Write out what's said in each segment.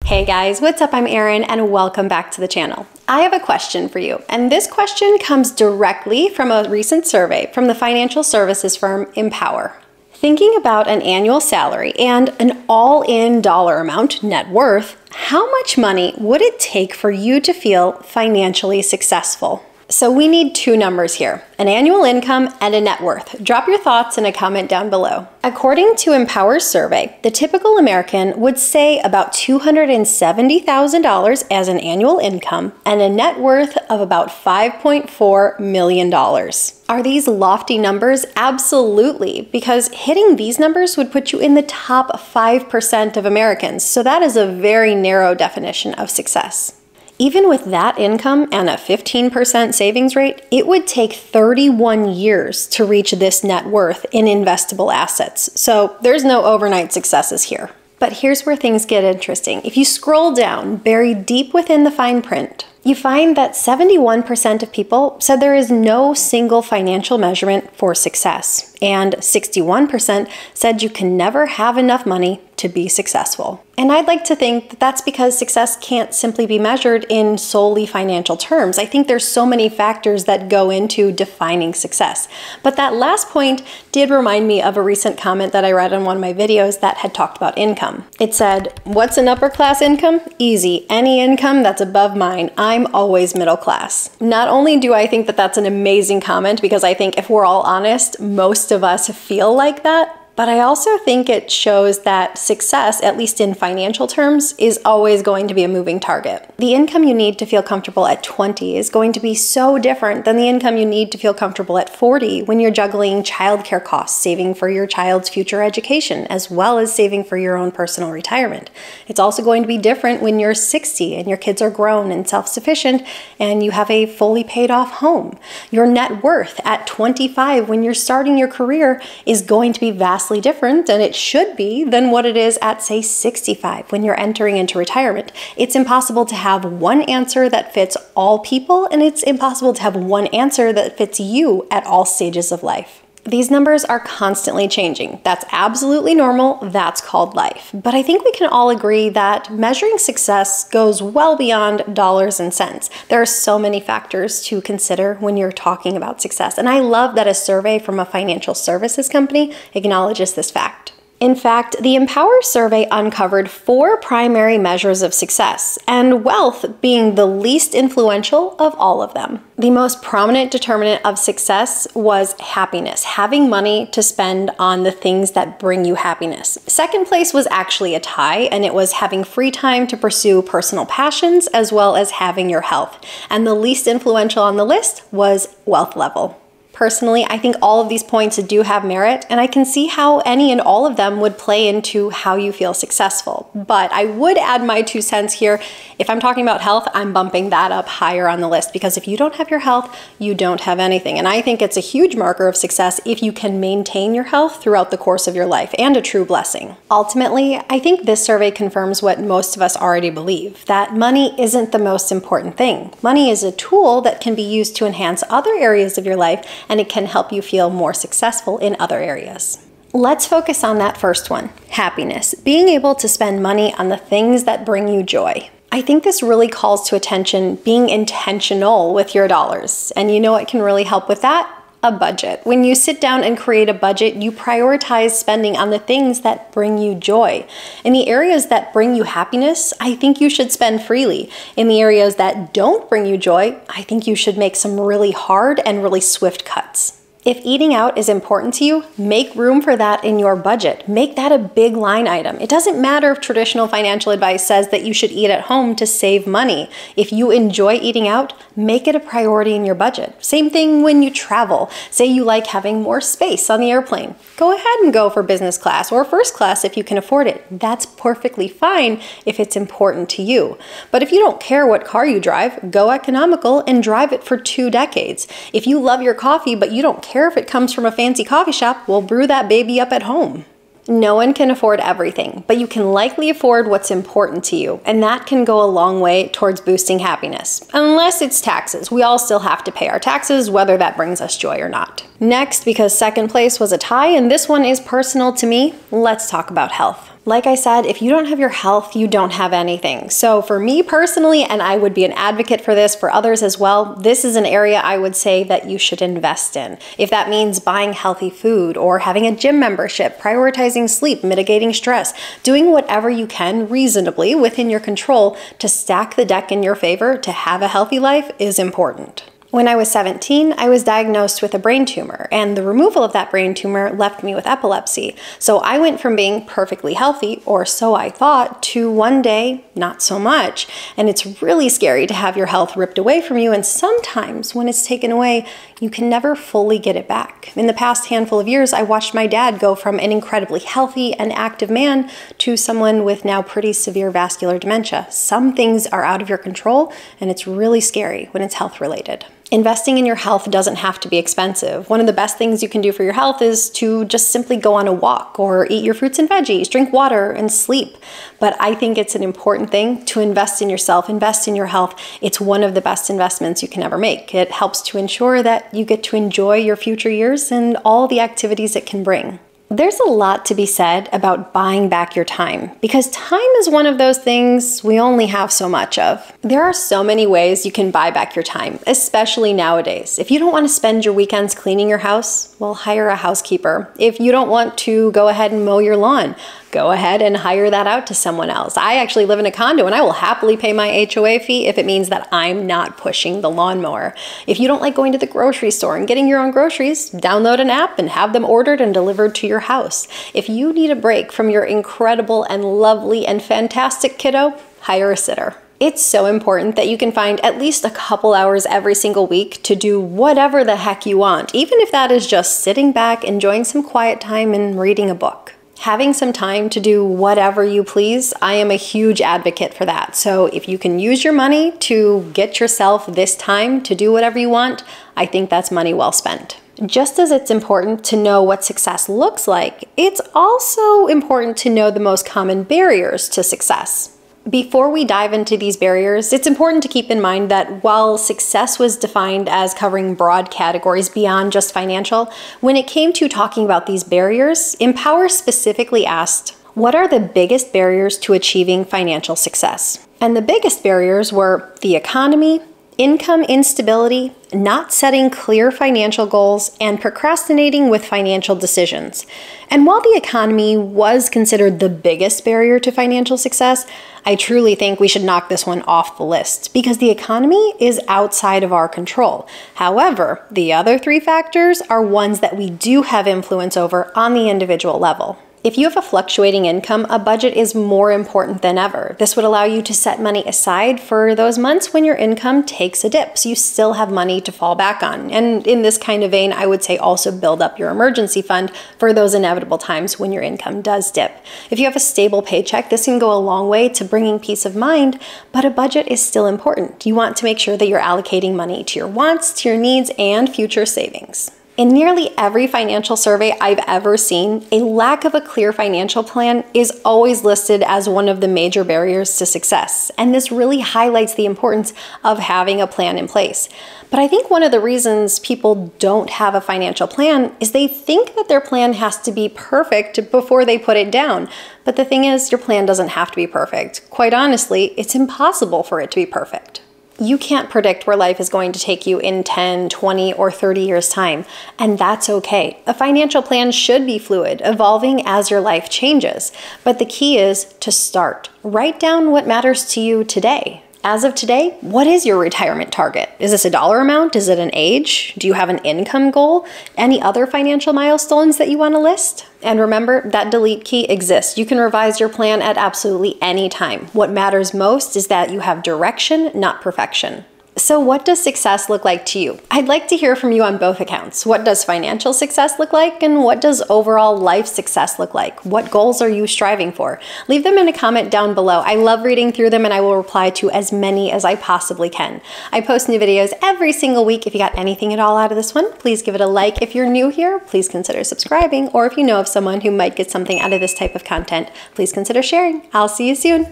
Hey guys, what's up? I'm Erin and welcome back to the channel. I have a question for you, and this question comes directly from a recent survey from the financial services firm Empower. Thinking about an annual salary and an all-in dollar amount, net worth, how much money would it take for you to feel financially successful? So we need two numbers here, an annual income and a net worth. Drop your thoughts in a comment down below. According to Empower's survey, the typical American would say about $270,000 as an annual income and a net worth of about $5.4 million. Are these lofty numbers? Absolutely, because hitting these numbers would put you in the top 5% of Americans. So that is a very narrow definition of success. Even with that income and a 15% savings rate, it would take 31 years to reach this net worth in investable assets. So there's no overnight successes here. But here's where things get interesting. If you scroll down, buried deep within the fine print, you find that 71% of people said there is no single financial measurement for success, and 61% said you can never have enough money to be successful. And I'd like to think that that's because success can't simply be measured in solely financial terms. I think there's so many factors that go into defining success. But that last point did remind me of a recent comment that I read on one of my videos that had talked about income. It said, "What's an upper class income? Easy. Any income that's above mine. I'm always middle class." Not only do I think that that's an amazing comment, because I think if we're all honest, most of us feel like that, but I also think it shows that success, at least in financial terms, is always going to be a moving target. The income you need to feel comfortable at 20 is going to be so different than the income you need to feel comfortable at 40 when you're juggling childcare costs, saving for your child's future education, as well as saving for your own personal retirement. It's also going to be different when you're 60 and your kids are grown and self-sufficient and you have a fully paid off home. Your net worth at 25 when you're starting your career is going to be vastly different, and it should be, than what it is at, say, 65 when you're entering into retirement. It's impossible to have one answer that fits all people, and it's impossible to have one answer that fits you at all stages of life. These numbers are constantly changing. That's absolutely normal. That's called life. But I think we can all agree that measuring success goes well beyond dollars and cents. There are so many factors to consider when you're talking about success. And I love that a survey from a financial services company acknowledges this fact. In fact, the Empower survey uncovered 4 primary measures of success, and wealth being the least influential of all of them. The most prominent determinant of success was happiness, having money to spend on the things that bring you happiness. Second place was actually a tie, and it was having free time to pursue personal passions as well as having your health. And the least influential on the list was wealth level. Personally, I think all of these points do have merit, and I can see how any and all of them would play into how you feel successful. But I would add my 2 cents here. If I'm talking about health, I'm bumping that up higher on the list, because if you don't have your health, you don't have anything. And I think it's a huge marker of success if you can maintain your health throughout the course of your life, and a true blessing. Ultimately, I think this survey confirms what most of us already believe, that money isn't the most important thing. Money is a tool that can be used to enhance other areas of your life, and it can help you feel more successful in other areas. Let's focus on that first one, happiness, being able to spend money on the things that bring you joy. I think this really calls to attention being intentional with your dollars. And you know what can really help with that? A budget. When you sit down and create a budget, you prioritize spending on the things that bring you joy. In the areas that bring you happiness, I think you should spend freely. In the areas that don't bring you joy, I think you should make some really hard and really swift cuts. If eating out is important to you, make room for that in your budget. Make that a big line item. It doesn't matter if traditional financial advice says that you should eat at home to save money. If you enjoy eating out, make it a priority in your budget. Same thing when you travel. Say you like having more space on the airplane. Go ahead and go for business class or first class if you can afford it. That's perfectly fine if it's important to you. But if you don't care what car you drive, go economical and drive it for 2 decades. If you love your coffee but you don't care if it comes from a fancy coffee shop, well, brew that baby up at home. No one can afford everything, but you can likely afford what's important to you, and that can go a long way towards boosting happiness. Unless it's taxes. We all still have to pay our taxes, whether that brings us joy or not. Next, because second place was a tie, and this one is personal to me, let's talk about health. Like I said, if you don't have your health, you don't have anything. So for me personally, and I would be an advocate for this for others as well, this is an area I would say that you should invest in. If that means buying healthy food or having a gym membership, prioritizing sleep, mitigating stress, doing whatever you can reasonably within your control to stack the deck in your favor to have a healthy life is important. When I was 17, I was diagnosed with a brain tumor, and the removal of that brain tumor left me with epilepsy. So I went from being perfectly healthy, or so I thought, to one day, not so much. And it's really scary to have your health ripped away from you, and sometimes when it's taken away, you can never fully get it back. In the past handful of years, I watched my dad go from an incredibly healthy and active man to someone with now pretty severe vascular dementia. Some things are out of your control, and it's really scary when it's health related. Investing in your health doesn't have to be expensive. One of the best things you can do for your health is to just simply go on a walk or eat your fruits and veggies, drink water, and sleep. But I think it's an important thing to invest in yourself, invest in your health. It's one of the best investments you can ever make. It helps to ensure that you get to enjoy your future years and all the activities it can bring. There's a lot to be said about buying back your time, because time is one of those things we only have so much of. There are so many ways you can buy back your time, especially nowadays. If you don't want to spend your weekends cleaning your house, well, hire a housekeeper. If you don't want to go ahead and mow your lawn, go ahead and hire that out to someone else. I actually live in a condo, and I will happily pay my HOA fee if it means that I'm not pushing the lawnmower. If you don't like going to the grocery store and getting your own groceries, download an app and have them ordered and delivered to your house. If you need a break from your incredible and lovely and fantastic kiddo, hire a sitter. It's so important that you can find at least a couple hours every single week to do whatever the heck you want, even if that is just sitting back, enjoying some quiet time and reading a book. Having some time to do whatever you please, I am a huge advocate for that. So if you can use your money to get yourself this time to do whatever you want, I think that's money well spent. Just as it's important to know what success looks like, it's also important to know the most common barriers to success. Before we dive into these barriers, it's important to keep in mind that while success was defined as covering broad categories beyond just financial, when it came to talking about these barriers, Empower specifically asked, what are the biggest barriers to achieving financial success? And the biggest barriers were the economy, income instability, not setting clear financial goals, and procrastinating with financial decisions. And while the economy was considered the biggest barrier to financial success, I truly think we should knock this one off the list because the economy is outside of our control. However, the other three factors are ones that we do have influence over on the individual level. If you have a fluctuating income, a budget is more important than ever. This would allow you to set money aside for those months when your income takes a dip, so you still have money to fall back on. And in this kind of vein, I would say also build up your emergency fund for those inevitable times when your income does dip. If you have a stable paycheck, this can go a long way to bringing peace of mind, but a budget is still important. You want to make sure that you're allocating money to your wants, to your needs, and future savings. In nearly every financial survey I've ever seen, a lack of a clear financial plan is always listed as one of the major barriers to success. And this really highlights the importance of having a plan in place. But I think one of the reasons people don't have a financial plan is they think that their plan has to be perfect before they put it down. But the thing is, your plan doesn't have to be perfect. Quite honestly, it's impossible for it to be perfect. You can't predict where life is going to take you in 10, 20, or 30 years' time, and that's okay. A financial plan should be fluid, evolving as your life changes. But the key is to start. Write down what matters to you today. As of today, what is your retirement target? Is this a dollar amount? Is it an age? Do you have an income goal? Any other financial milestones that you want to list? And remember, that delete key exists. You can revise your plan at absolutely any time. What matters most is that you have direction, not perfection. So what does success look like to you? I'd like to hear from you on both accounts. What does financial success look like? And what does overall life success look like? What goals are you striving for? Leave them in a comment down below. I love reading through them and I will reply to as many as I possibly can. I post new videos every single week. If you got anything at all out of this one, please give it a like. If you're new here, please consider subscribing. Or if you know of someone who might get something out of this type of content, please consider sharing. I'll see you soon.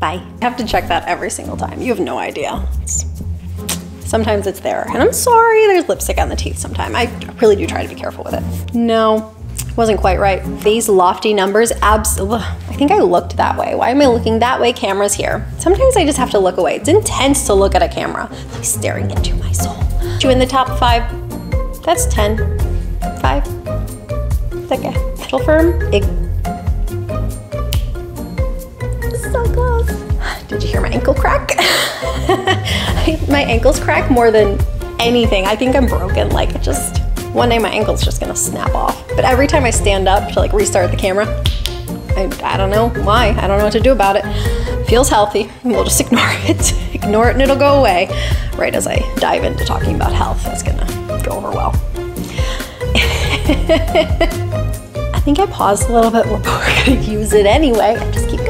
Bye. I have to check that every single time. You have no idea. Sometimes it's there. And I'm sorry, there's lipstick on the teeth sometimes. I really do try to be careful with it. No, Wasn't quite right. These lofty numbers, I think I looked that way. Why am I looking that way? Camera's here. Sometimes I just have to look away. It's intense to look at a camera. Like staring into my soul. You in the top 5. That's 10. 5. It's okay. Little firm. So close. Did you hear my ankle crack? My ankles crack more than anything. I think I'm broken. Like just one day my ankle's just gonna snap off. But every time I stand up to like restart the camera, I don't know why. I don't know what to do about it. Feels healthy. We'll just ignore it. Ignore it and it'll go away. Right as I dive into talking about health, that's gonna go over well. I think I paused a little bit. We're gonna use it anyway. I just keep